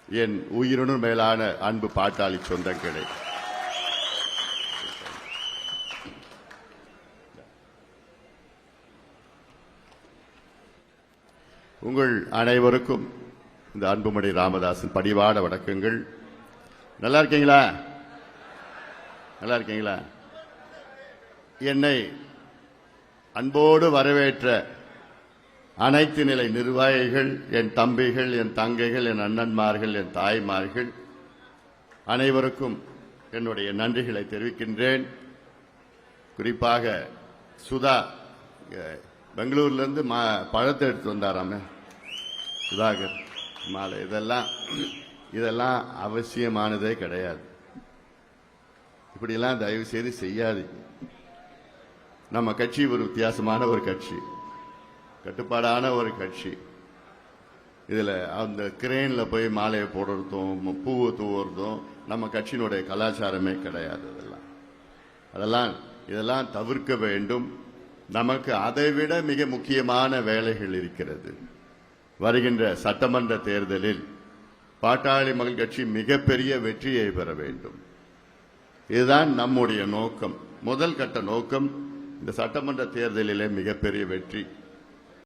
என் உயிரினும் மேலான அன்பு பாட்டாளி சொந்தங்களே, உங்கள் அனைவருக்கும் இந்த அன்புமணி ராமதாஸின் பணிவான வணக்கங்கள். நல்லா இருக்கீங்களா? நல்லா இருக்கீங்களா? என்னை அன்போடு வரவேற்ற அனைத்து நிலை நிர்வாகிகள், என் தம்பிகள், என் தங்கைகள், என் அண்ணன்மார்கள், என் தாய்மார்கள் அனைவருக்கும் என்னுடைய நன்றிகளை தெரிவிக்கின்றேன். குறிப்பாக சுதா பெங்களூர்லேருந்து பழத்தை எடுத்து வந்தாராமே சுதாகர் மாலை, இதெல்லாம் அவசியமானதே கிடையாது. இப்படியெல்லாம் தயவு செய்து செய்யாது. நம்ம கட்சி ஒரு வித்தியாசமான ஒரு கட்சி, கட்டுப்பாடான ஒரு கட்சி. இதில் அந்த கிரேன்ல போய் மாலையை போடுறதும் பூவை தூவுறதும் நம்ம கட்சியினுடைய கலாச்சாரமே கிடையாது. இதெல்லாம் தவிர்க்க வேண்டும். நமக்கு அதைவிட மிக முக்கியமான வேலைகள் இருக்கிறது. வருகின்ற சட்டமன்ற தேர்தலில் பாட்டாளி மக்கள் கட்சி மிகப்பெரிய வெற்றியை பெற வேண்டும். இதுதான் நம்முடைய நோக்கம். முதல் கட்ட நோக்கம் இந்த சட்டமன்ற தேர்தலிலே மிகப்பெரிய வெற்றி.